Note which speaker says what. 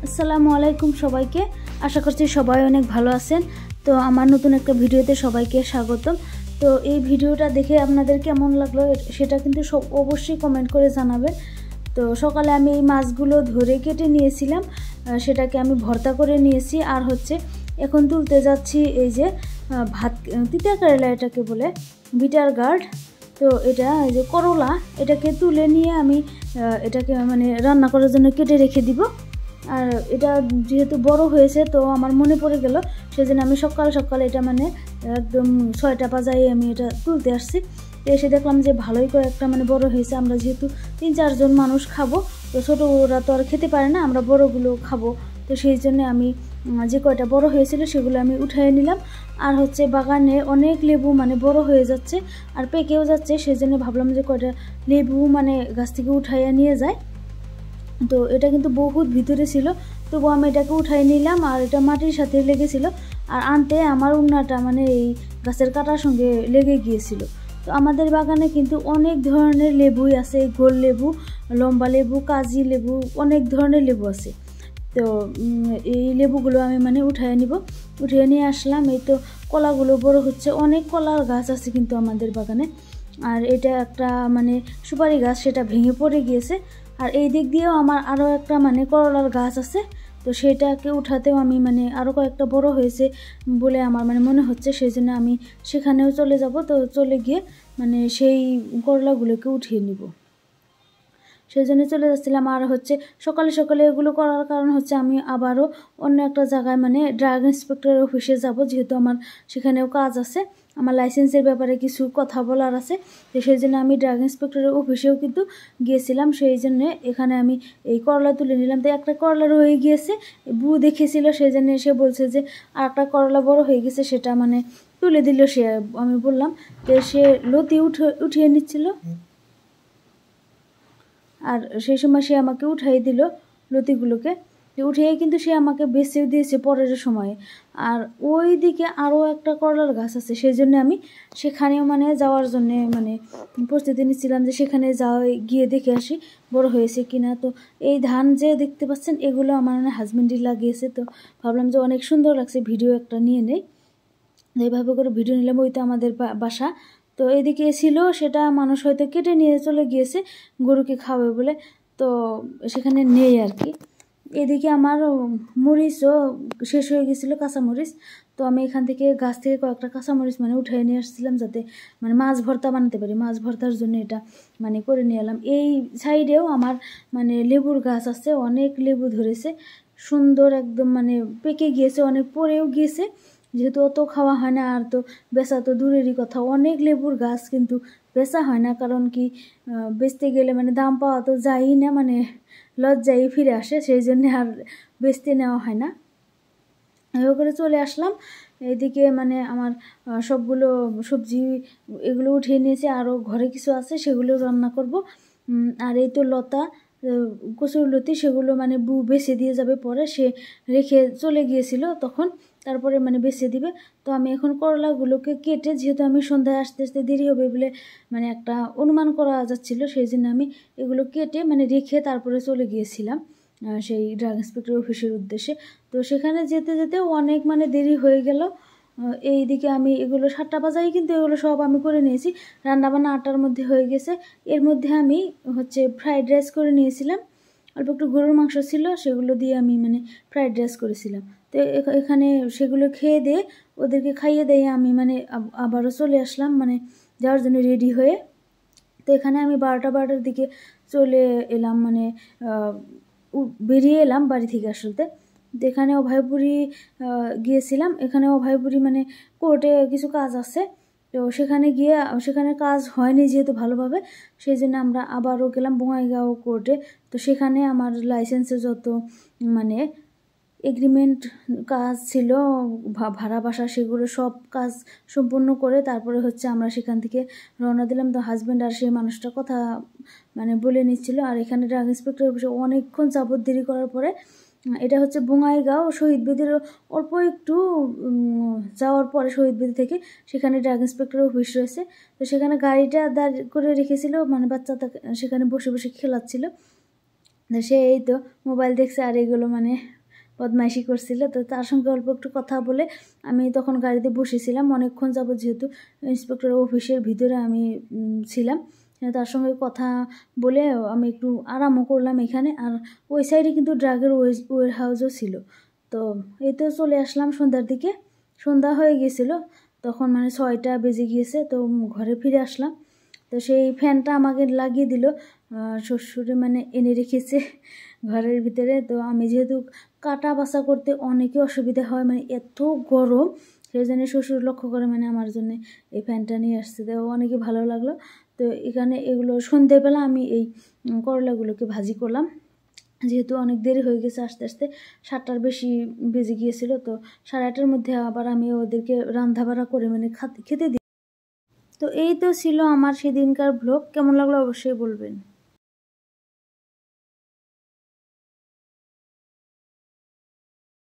Speaker 1: আসসালামু আলাইকুম সবাইকে। আশা করছি সবাই অনেক ভালো আছেন। তো আমার নতুন একটা ভিডিওতে সবাইকে স্বাগতম। তো এই ভিডিওটা দেখে আপনাদের কেমন লাগলো সেটা কিন্তু অবশ্যই কমেন্ট করে জানাবেন। তো সকালে আমি এই মাছগুলো ধরে কেটে নিয়েছিলাম, সেটাকে আমি ভর্তা করে নিয়েছি। আর এখন তুলতে যাচ্ছি এই যে ভাত, তিতা কেরালা এটাকে বলে, বিটার গার্ড। তো এটা এই যে করলা, এটাকে তুলে নিয়ে আমি এটাকে মানে রান্না করার জন্য কেটে রেখে দিব। আর এটা যেহেতু বড় হয়েছে তো আমার মনে পড়ে গেল, সেজন্য আমি সকাল সকাল এটা মানে একদম 6টা বাজায় আমি এটা তুলতে আসছি। তো এসে দেখলাম যে ভালোই কয়েকটা মানে বড় হয়েছে। আমরা যেহেতু 3-4 জন মানুষ খাবো, তো ছোটো ওরা তো আর খেতে পারে না, আমরা বড়গুলো খাবো। তো সেই জন্য আমি যে কয়টা বড় হয়েছিল সেগুলো আমি উঠিয়ে নিলাম। আর বাগানে অনেক লেবু মানে বড় হয়ে যাচ্ছে আর পেকেও যাচ্ছে, সেই জন্য ভাবলাম যে কয়টা লেবু মানে গাছ থেকে উঠাইয়া নিয়ে যায়। তো এটা কিন্তু বহুত ভিতরে ছিল, তবু আমি এটাকে উঠাই নিলাম। আর এটা মাটির সাথে লেগেছিল, আর আনতে আমার উন্নাটা মানে এই গাছের কাটার সঙ্গে লেগে গিয়েছিল। তো আমাদের বাগানে কিন্তু অনেক ধরনের লেবুই আছে, গোল লেবু, লম্বা লেবু, কাজি লেবু, অনেক ধরনের লেবু আছে। তো এই লেবুগুলো আমি মানে উঠিয়ে নিয়ে আসলাম। এই তো কলাগুলো বড় হচ্ছে, অনেক কলার গাছ আছে কিন্তু আমাদের বাগানে। আর এটা একটা মানে সুপারি গাছ, সেটা ভেঙে পড়ে গিয়েছে। আর এই দিক দিয়েও আমার আরও একটা মানে করলার গাছ আছে, তো সেটাকে উঠাতেও আমি মানে আরও কয়েকটা বড় হয়েছে বলে আমার মানে মনে হচ্ছে, সেই জন্য আমি সেখানেও চলে যাব। তো চলে গিয়ে মানে সেই করলাগুলোকে উঠিয়ে নিব, সেই জন্য চলে যাচ্ছিলাম। আর সকালে সকালে এগুলো করার কারণ আমি আবারও অন্য একটা জায়গায় মানে ড্রাগ ইন্সপেক্টরের অফিসে যাব, যেহেতু আমার সেখানেও কাজ আছে, আমার লাইসেন্সের ব্যাপারে কিছু কথা বলার আছে। তো সেই জন্য আমি ড্রাগ ইন্সপেক্টরের অফিসেও কিন্তু গিয়েছিলাম। সেই জন্য এখানে আমি এই করলা তুলে নিলাম। তো একটা করলা রয়ে গিয়েছে, বউ দেখেছিল, সেই জন্য সে বলছে যে আর একটা করলা বড় হয়ে গেছে, সেটা মানে তুলে দিল সে। আমি বললাম, তো সে লতি উঠিয়ে নিচ্ছিল, আর সেই সময় সে আমাকে উঠাই দিল লতিগুলোকে। উঠিয়ে কিন্তু সে আমাকে বেচেও দিয়েছে পরের সময়ে। আর ওই দিকে আরও একটা করলার গাছ আছে, সেই জন্য আমি সেখানেও মানে যাওয়ার জন্যে মানে প্রস্তুতি নিচ্ছিলাম যে সেখানে গিয়ে দেখে আসি বড় হয়েছে কিনা। তো এই ধান যে দেখতে পাচ্ছেন, এগুলো আমার মানে হাজবেন্ডই লাগিয়েছে। তো ভাবলাম যে অনেক সুন্দর লাগছে, ভিডিও একটা নিয়ে নেই। এইভাবে করে ভিডিও নিলাম। ওই তো আমাদের বাসা। তো এদিকে ছিল, সেটা মানুষ হয়তো কেটে নিয়ে চলে গিয়েছে গরুকে খাওয়াবে বলে, তো সেখানে নেই আর কি। এদিকে আমার মরিচও শেষ হয়ে গেছিলো, কাঁচামরিচ। তো আমি এখান থেকে গাছ থেকে কয়েকটা কাঁচামরিচ মানে উঠিয়ে নিয়ে আসছিলাম, যাতে মানে মাছ ভর্তা বানাতে পারি। মাছ ভর্তার জন্য এটা মানে করে নিয়ে এলাম। এই সাইডেও আমার মানে লেবুর গাছ আছে, অনেক লেবু ধরেছে, সুন্দর একদম মানে পেকে গিয়েছে, অনেক পড়েও গিয়েছে। যেহেতু অত খাওয়া হয় না, আর তো বেচা তো দূরেরই কথা। অনেক লেবুর গাছ কিন্তু বেচা হয় না, কারণ কি বেচতে গেলে মানে দাম পাওয়া তো যায়ই না, মানে লজ্জায় ফিরে আসে, সেই জন্য আর বেচতে নেওয়া হয় না। এভাবে করে চলে আসলাম। এদিকে মানে আমার সবগুলো সবজি এগুলো উঠিয়ে নিয়েছি, আরও ঘরে কিছু আছে সেগুলো রান্না করব। আর এই তো লতা, কচুর লতি, সেগুলো মানে বউ বেছে দিয়ে যাবে পরে, সে রেখে চলে গিয়েছিল তখন, তারপরে মানে বেছে দিবে। তো আমি এখন করলাগুলোকে কেটে, যেহেতু আমি সন্ধ্যায় আসতে আসতে দেরি হবে বলে মানে একটা অনুমান করা যাচ্ছিল, সেই জন্য আমি এগুলো কেটে মানে রেখে তারপরে চলে গিয়েছিলাম সেই ড্রাগ ইন্সপেক্টর অফিসের উদ্দেশ্যে। তো সেখানে যেতে যেতে অনেক মানে দেরি হয়ে গেল। এইদিকে আমি এগুলো 7টা বাজাই কিন্তু এগুলো সব আমি করে নিয়েছি, রান্নাবান্না 8টার মধ্যে হয়ে গেছে। এর মধ্যে আমি ফ্রাইড রাইস করে নিয়েছিলাম, অল্প একটু গরুর মাংস ছিল, সেগুলো দিয়ে আমি মানে ফ্রাইড রাইস করেছিলাম। তো এখানে সেগুলো খেয়ে দিয়ে ওদেরকে খাইয়ে দিয়ে আমি মানে আবারও চলে আসলাম মানে যাওয়ার জন্য রেডি হয়ে। তো এখানে আমি 12টার দিকে চলে এলাম, মানে বেরিয়ে এলাম বাড়ি থেকে আসলে। তো এখানে অভয়পুরী গিয়েছিলাম। এখানে অভয়পুরী মানে কোর্টে কিছু কাজ আছে, তো সেখানে গিয়ে সেখানে কাজ হয়নি যেহেতু ভালোভাবে, সেই জন্য আমরা আবারও গেলাম বঙ্গাইগাঁও কোর্টে। তো সেখানে আমার লাইসেন্সে যত মানে এগ্রিমেন্ট কাজ ছিল, ভাড়া বাসা, সেগুলো সব কাজ সম্পূর্ণ করে তারপরে আমরা সেখান থেকে রওনা দিলাম। তো হাজব্যান্ড আর সেই মানুষটা কথা মানে বলে নিচ্ছিল। আর এখানে ড্রাগ ইন্সপেক্টর অফিসে অনেকক্ষণ যাবত দেরি করার পরে, এটা বঙ্গাইগাঁও শহীদ বেদির অল্প একটু যাওয়ার পরে, শহীদ বেদি থেকে সেখানে ড্রাগ ইন্সপেক্টর অফিস রয়েছে। তো সেখানে গাড়িটা দাঁড় করে রেখেছিল, মানে বাচ্চা সেখানে বসে বসে খেলাচ্ছিল। সে এই তো মোবাইল দেখছে আর এগুলো মানে বদমাইশি করছিল। তো তার সঙ্গে অল্প একটু কথা বলে আমি তখন গাড়িতে বসেছিলাম অনেকক্ষণ যাবত, যেহেতু ইন্সপেক্টরের অফিসের ভিতরে আমি ছিলাম। তার সঙ্গে কথা বলে আমি একটু আরামও করলাম এখানে। আর ওই সাইডে কিন্তু ড্রাগের ওয়ার হাউসও ছিল। তো এই তো চলে আসলাম সন্ধ্যার দিকে, সন্ধ্যা হয়ে গেছিলো তখন, মানে 6টা বেজে গিয়েছে। তো ঘরে ফিরে আসলাম। তো সেই ফ্যানটা আমাকে লাগিয়ে দিল শ্বশুরে, মানে এনে রেখেছে ঘরের ভিতরে। তো আমি যেহেতু কাটা বাছা করতে অনেকই অসুবিধা হয়, মানে এত গরম, সেই জন্য শ্বশুর লক্ষ্য করে মানে আমার জন্য এই ফ্যানটা নিয়ে আসছে। তো অনেকই ভালো লাগলো। তো এখানে এগুলো সন্ধ্যেবেলা আমি এই করলাগুলোকে ভাজি করলাম, যেহেতু অনেক দেরি হয়ে গেছে আসতে আসতে 7টার বেশি বেজে গিয়েছিল। তো 8:30টার মধ্যে আবার আমি ওদেরকে রান্না বাড়া করে মানে খেতে দিই। তো এই তো ছিল আমার সেদিনকার ব্লগ। কেমন লাগলো অবশ্যই বলবেন।